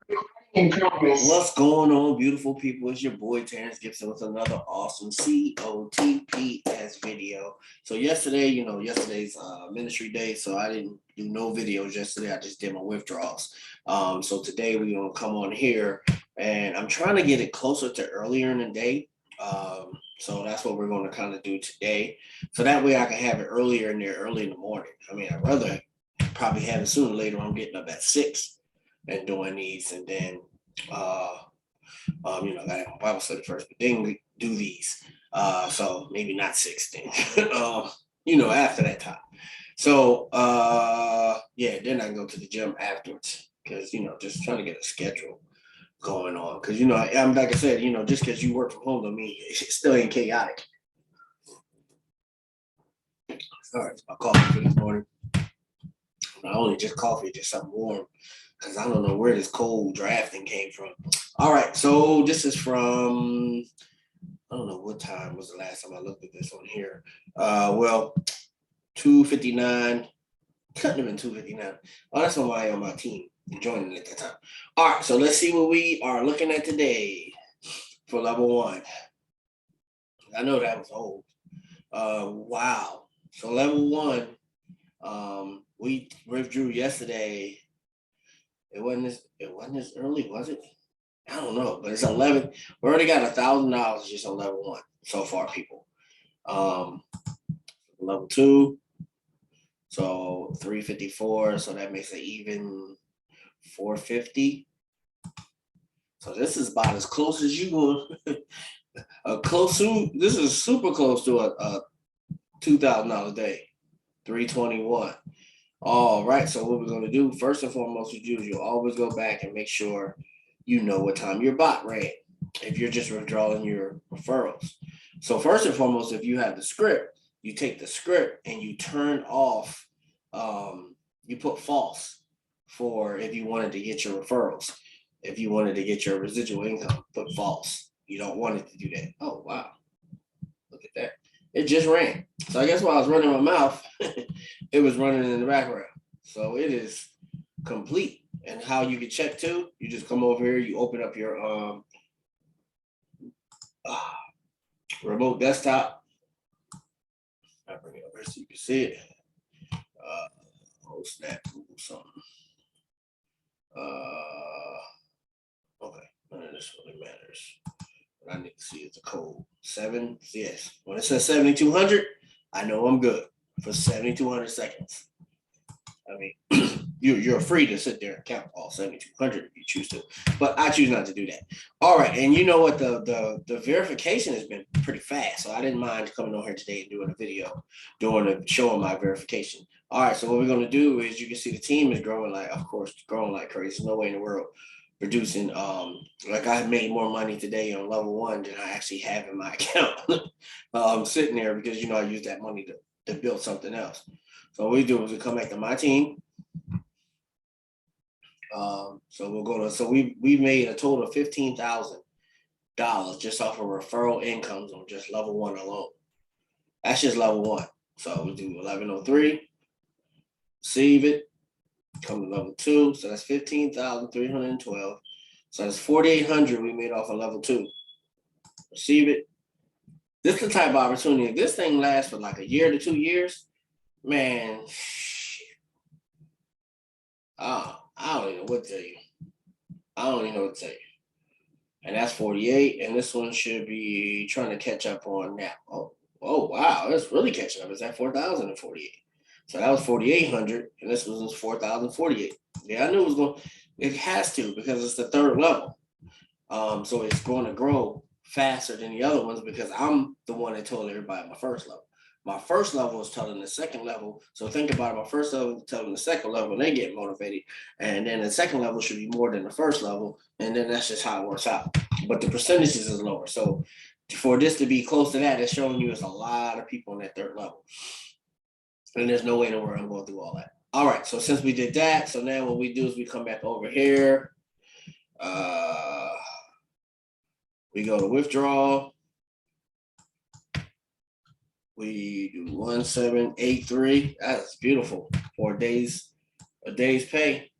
What's going on, beautiful people? It's your boy Terrence Gibson with another awesome COTPS video. So yesterday, yesterday's ministry day, so I didn't do no videos yesterday. I just did my withdrawals. So today we're gonna come on here, and I'm trying to get it closer to earlier in the day. So that's what we're going to kind of do today. So that way I can have it early in the morning. I mean, I'd rather probably have it sooner or later. I'm getting up at 6 and doing these, and then I gotta have my Bible study first, but then do these. So maybe not 6 then. After that time. So then I can go to the gym afterwards because just trying to get a schedule going on. Because I'm like I said, just because you work from home don't mean it still ain't chaotic. All right, my coffee for this morning. Not only just coffee, just something warm. Because I don't know where this cold drafting came from. All right, so this is from, I don't know what time was the last time I looked at this on here. 2:59. Couldn't have been 2:59. Oh, that's on my team joining at that time. All right, so let's see what we are looking at today for level 1. I know that was old. Wow. So level 1, we withdrew yesterday. It wasn't as early, was it? I don't know, but it's 11. We already got $1,000 just on level 1 so far, people. Level 2, so 354. So that makes it even 450. So this is about as close as you going. This is super close to a $2,000 day. 321. All right, so what we're going to do, first and foremost, you'll always go back and make sure you know what time your bot ran if you're just withdrawing your referrals. So first and foremost, if you have the script, you take the script and you turn off, you put false for if you wanted to get your referrals. If you wanted to get your residual income, put false. You don't want it to do that. Oh, wow. Look at that. It just ran. So I guess while I was running my mouth, it was running in the background. So it is complete. And how you can check too, you just come over here, you open up your remote desktop. I bring it over so you can see it. Oh snap, Google something. Okay, none of this really matters. What I need to see is the code 7. Yes, when it says 7,200, I know I'm good for 7,200 seconds. I mean, you're free to sit there and count all 7,200 if you choose to, but I choose not to do that. All right, and you know what? The verification has been pretty fast, so I didn't mind coming on here today and doing a video, showing my verification. All right, so what we're going to do is you can see the team is growing like crazy. There's no way in the world producing like I made more money today on level 1 than I actually have in my account sitting there because I use that money to build something else. So what we do is we come back to my team. So we made a total of $15,000 just off of referral incomes on just level 1 alone. That's just level 1. So we do 1103, save it. Come to level 2, so that's 15,312. So that's 4,800 we made off of level 2. Receive it. This is the type of opportunity. If this thing lasts for like a year to 2 years, man, I don't even know what to tell you. And that's 48, and this one should be trying to catch up on now. Oh wow, that's really catching up. It's at 4,048. So that was 4,800, and this was 4,048. Yeah, I knew it was going. It has to because it's the 3rd level. So it's going to grow faster than the other ones because I'm the one that told everybody my first level. My first level is telling the second level. So think about it. My first level is telling the second level, and they get motivated. And then the second level should be more than the first level, and then that's just how it works out. But the percentages is lower. So for this to be close to that, it's showing you it's a lot of people on that 3rd level. And there's no way in the world I'm going to do all that. All right, so since we did that, so now what we do is we come back over here. We go to withdraw. We do 1783. That's beautiful. 4 days, a day's pay.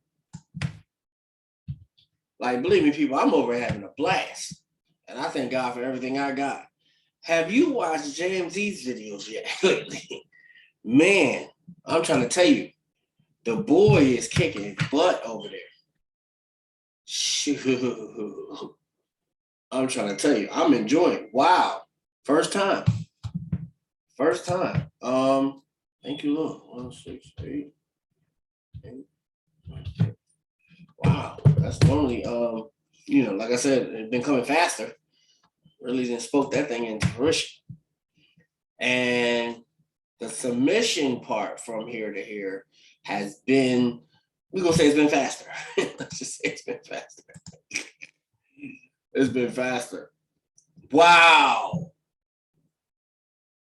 Like, believe me, people, I'm over having a blast. And I thank God for everything I got. Have you watched JMZ's videos yet lately? Man, I'm trying to tell you, the boy is kicking butt over there. Shoot. I'm trying to tell you, I'm enjoying. Wow. First time. Thank you, Lord. 1, 6, 8. Wow. That's normally like I said, it's been coming faster. Really didn't spoke that thing into fruition. And the submission part from here to here has been, we're gonna say it's been faster. Let's just say it's been faster. It's been faster. Wow.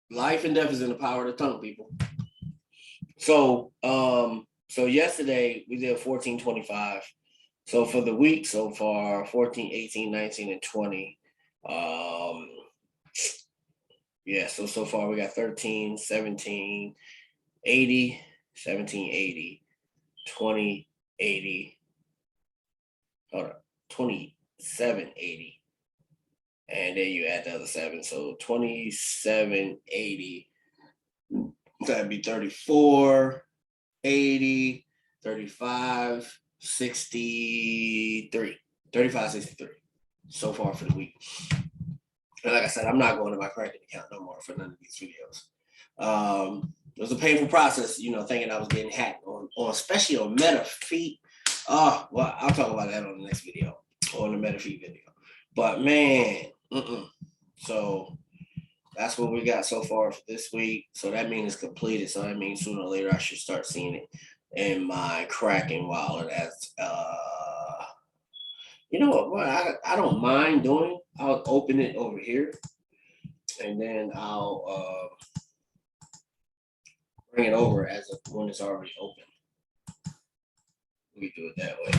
Life and death is in the power of the tongue, people. So yesterday we did 1425. So for the week so far, 14, 18, 19, and 20. So far we got 13, 17, 80, 17, 80, 20, 80. Hold on, 27, 80. And then you add the other 7. So 27, 80. That'd be 34, 80, 35, 63. 35, 63 so far for the week. And like I said, I'm not going to my credit account no more for none of these videos. It was a painful process, thinking I was getting hacked on especially on Metafeet. Well, I'll talk about that on the next video, on the Metafeet video. But man, so that's what we got so far for this week. So that means it's completed. So that means sooner or later I should start seeing it in my Kraken wallet as you know what I don't mind doing. I'll open it over here and then I'll bring it over as when it's already open. We do it that way.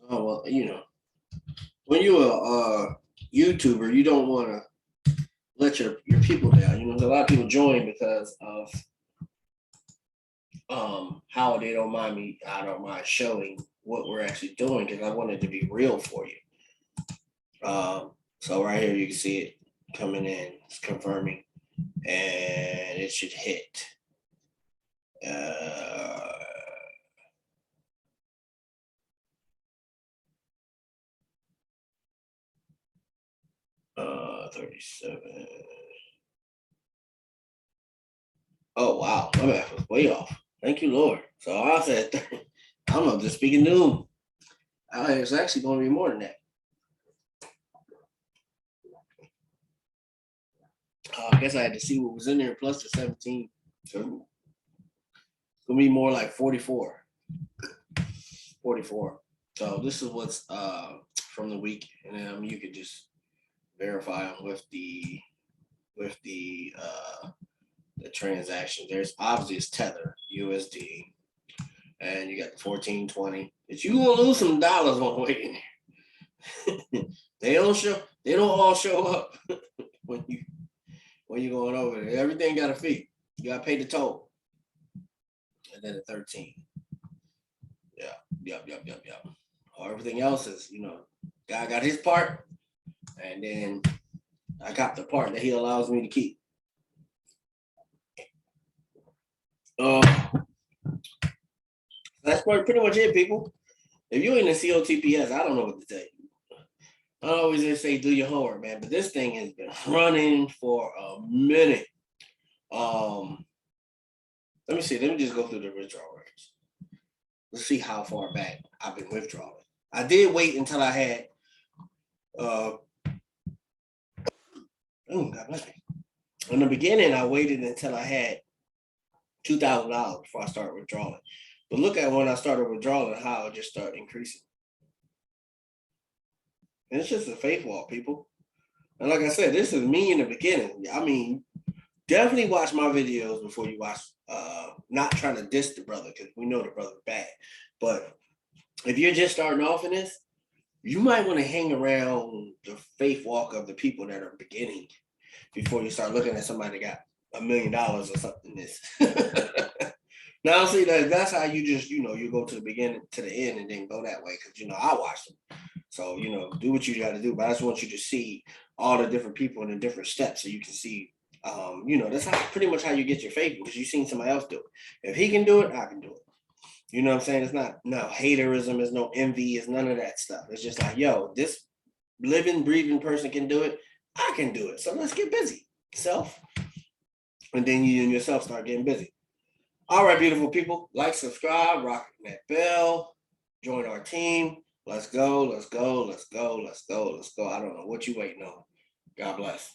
Well, when you're a YouTuber, you don't want to let your people down. There's a lot of people join because of how they don't mind me. I don't mind showing what we're actually doing because I want it to be real for you. So right here you can see it coming in. It's confirming, and it should hit. 37. Oh wow, my math was way off. Thank you, Lord. So I said, I'm just speaking noon. It's actually going to be more than that. I guess I had to see what was in there plus the 17. So it's going to be more like 44. 44. So this is what's from the week, and then you could just verify them with the transaction. There's obviously it's Tether, USD, and you got the 1420. But you gonna lose some dollars on the way in there. They don't all show up when you're going over there. Everything got a fee. You gotta pay the toll. And then the 13. Yep. Everything else is, God got his part, and then I got the part that he allows me to keep. That's pretty much it, people. If you ain't in COTPS, I don't know what to tell you. I always just say do your homework, man. But this thing has been running for a minute. Let me see. Let me just go through the withdrawal rates. Let's see how far back I've been withdrawing. I did wait until I had God bless me. In the beginning, I waited until I had $2,000 before I started withdrawing. But look at when I started withdrawing, how it just started increasing. And it's just a faith walk, people. And like I said, this is me in the beginning. I mean, definitely watch my videos before you watch. Not trying to diss the brother because we know the brother's bad. But if you're just starting off in this, you might want to hang around the faith walk of the people that are beginning before you start looking at somebody that got $1 million or something. This. Now, see, that's how you just, you go to the beginning to the end and then go that way. Because, I watched them. So, do what you got to do. But I just want you to see all the different people and the different steps so you can see, that's pretty much how you get your faith, because you've seen somebody else do it. If he can do it, I can do it. You know what I'm saying? It's not no haterism, it's no envy, it's none of that stuff. It's just like, yo, this living, breathing person can do it. I can do it. So let's get busy. Self. And then you and yourself start getting busy. All right, beautiful people. Like, subscribe, rock that bell, join our team. Let's go, let's go, let's go, let's go, let's go. I don't know what you waiting on. God bless.